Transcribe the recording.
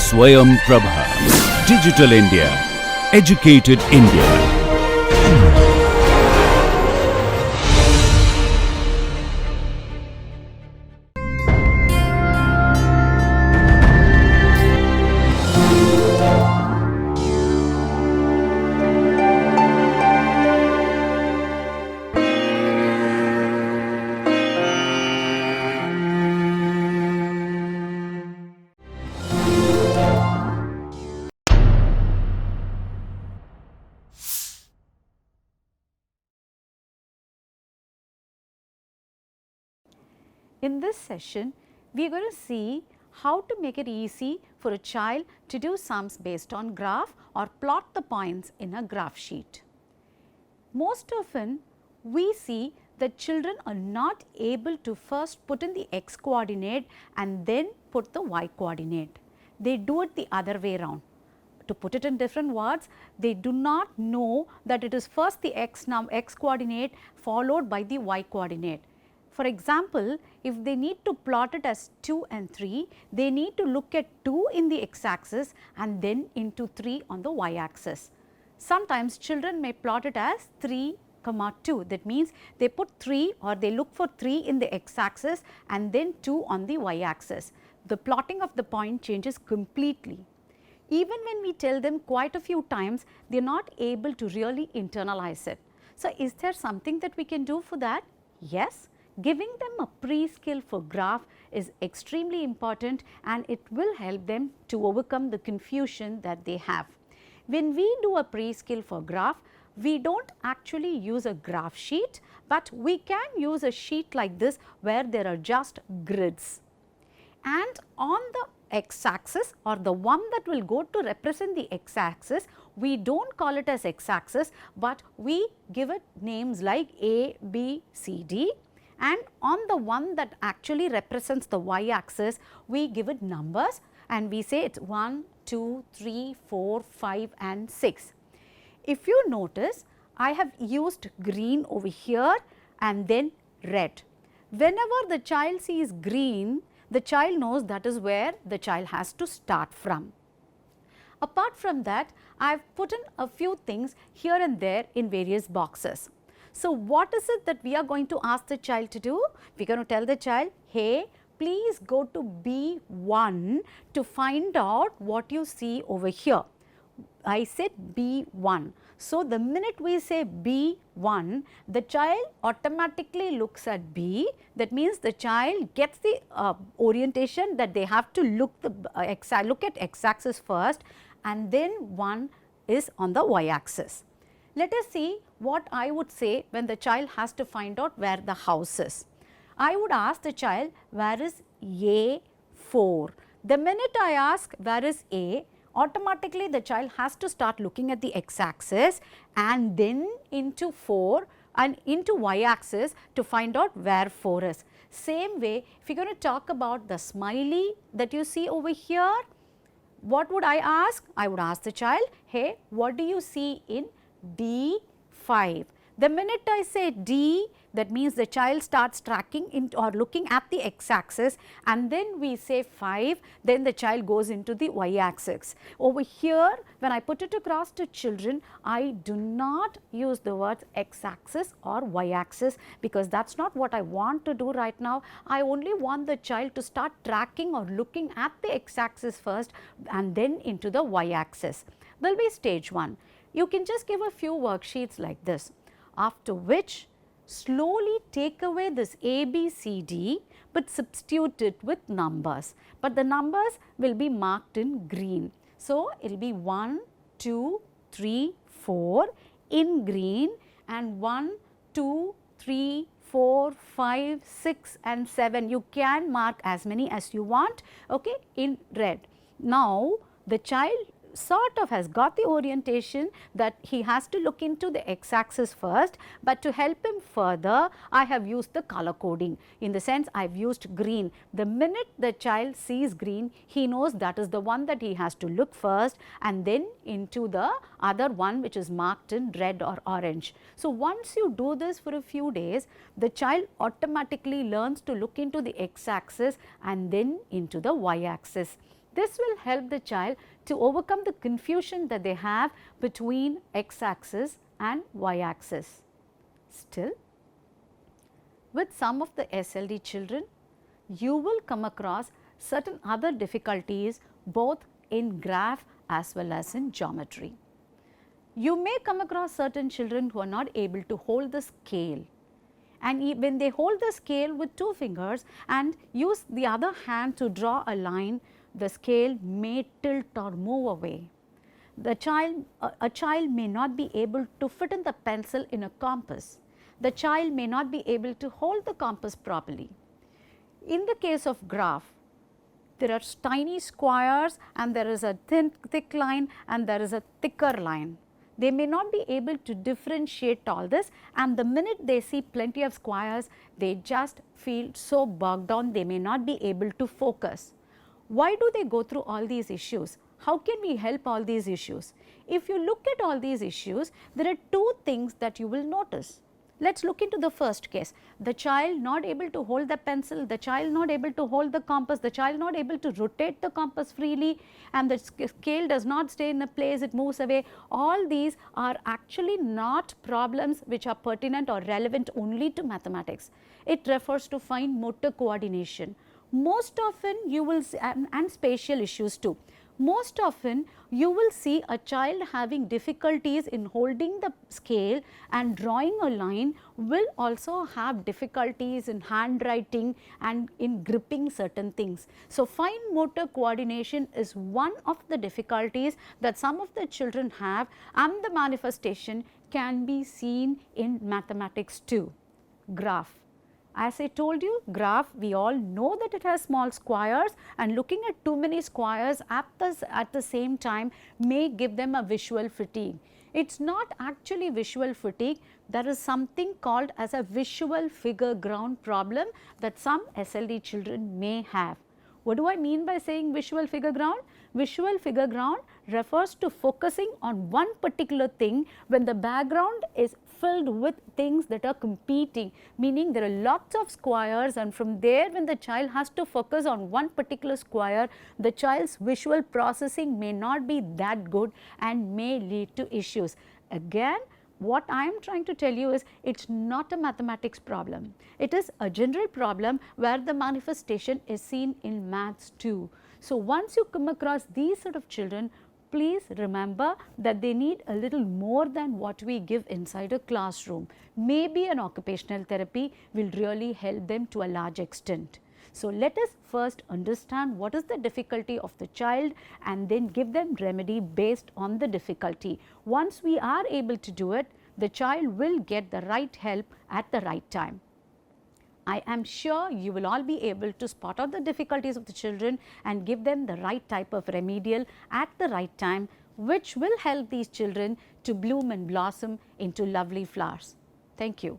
Swayam Prabha. Digital India. Educated India. In this session, we are going to see how to make it easy for a child to do sums based on graph or plot the points in a graph sheet. Most often, we see that children are not able to first put in the x coordinate and then put the y coordinate. They do it the other way around. To put it in different words, they do not know that it is first the x coordinate followed by the y coordinate. For example, if they need to plot it as 2 and 3, they need to look at 2 in the x axis and then into 3 on the y axis. Sometimes children may plot it as 3, 2. That means they put 3 or they look for 3 in the x axis and then 2 on the y axis. The plotting of the point changes completely. Even when we tell them quite a few times, they are not able to really internalize it. So, is there something that we can do for that? Yes. Giving them a pre-skill for graph is extremely important and it will help them to overcome the confusion that they have. When we do a pre-skill for graph, we do not actually use a graph sheet, but we can use a sheet like this where there are just grids. And on the x axis or the one that will go to represent the x axis, we do not call it as x axis, but we give it names like A, B, C, D. And on the one that actually represents the y axis, we give it numbers and we say it is 1, 2, 3, 4, 5 and 6. If you notice, I have used green over here and then red. Whenever the child sees green, the child knows that is where the child has to start from. Apart from that, I have put in a few things here and there in various boxes. So, what is it that we are going to ask the child to do? We are going to tell the child, hey, please go to B1 to find out what you see over here. I said B1. So, the minute we say B1, the child automatically looks at B. That means the child gets the orientation that they have to look at x axis first and then 1 is on the y axis. Let us see what I would say when the child has to find out where the house is. I would ask the child, where is A4? The minute I ask where is A, automatically the child has to start looking at the x axis and then into 4 and into y axis to find out where 4 is. Same way, if you are going to talk about the smiley that you see over here, what would I ask? I would ask the child, hey, what do you see in D5? The minute I say D, that means the child starts tracking in or looking at the x axis and then we say 5, then the child goes into the y axis. Over here, when I put it across to children, I do not use the words x axis or y axis because that is not what I want to do right now. I only want the child to start tracking or looking at the x axis first and then into the y axis. There will be stage 1. You can just give a few worksheets like this, after which slowly take away this A, B, C, D, but substitute it with numbers, but the numbers will be marked in green. So, it will be 1, 2, 3, 4 in green and 1, 2, 3, 4, 5, 6 and 7. You can mark as many as you want, okay, in red. Now, the child sort of has got the orientation that he has to look into the x axis first, but to help him further I have used the color coding. In the sense I have used green. The minute the child sees green, he knows that is the one that he has to look first and then into the other one which is marked in red or orange. So, once you do this for a few days, the child automatically learns to look into the x axis and then into the y axis. This will help the child to overcome the confusion that they have between x-axis and y-axis. Still, with some of the SLD children, you will come across certain other difficulties both in graph as well as in geometry. You may come across certain children who are not able to hold the scale, and when they hold the scale with 2 fingers and use the other hand to draw a line, the scale may tilt or move away. A child may not be able to fit in the pencil in a compass. The child may not be able to hold the compass properly. In the case of graph, there are tiny squares and there is a thick line and there is a thicker line. They may not be able to differentiate all this, and the minute they see plenty of squares, they just feel so bogged down, they may not be able to focus. Why do they go through all these issues? How can we help all these issues? If you look at all these issues, there are 2 things that you will notice. Let us look into the first case, the child not able to hold the pencil, the child not able to hold the compass, the child not able to rotate the compass freely, and the scale does not stay in a place, it moves away. All these are actually not problems which are pertinent or relevant only to mathematics. It refers to fine motor coordination. Most often you will see, and spatial issues too. Most often you will see a child having difficulties in holding the scale and drawing a line, will also have difficulties in handwriting and in gripping certain things. So, fine motor coordination is one of the difficulties that some of the children have, and the manifestation can be seen in mathematics too. Graph. As I told you, graph, we all know that it has small squares, and looking at too many squares at the same time may give them a visual fatigue. It is not actually visual fatigue, there is something called as a visual figure ground problem that some SLD children may have. What do I mean by saying visual figure ground? Visual figure ground refers to focusing on one particular thing when the background is filled with things that are competing, meaning there are lots of squares, and from there when the child has to focus on one particular square, the child's visual processing may not be that good and may lead to issues. Again, what I am trying to tell you is it is not a mathematics problem. It is a general problem where the manifestation is seen in maths too. So, once you come across these sort of children, please remember that they need a little more than what we give inside a classroom. Maybe an occupational therapy will really help them to a large extent. So, let us first understand what is the difficulty of the child and then give them remedy based on the difficulty. Once we are able to do it, the child will get the right help at the right time. I am sure you will all be able to spot out the difficulties of the children and give them the right type of remedial at the right time, which will help these children to bloom and blossom into lovely flowers. Thank you.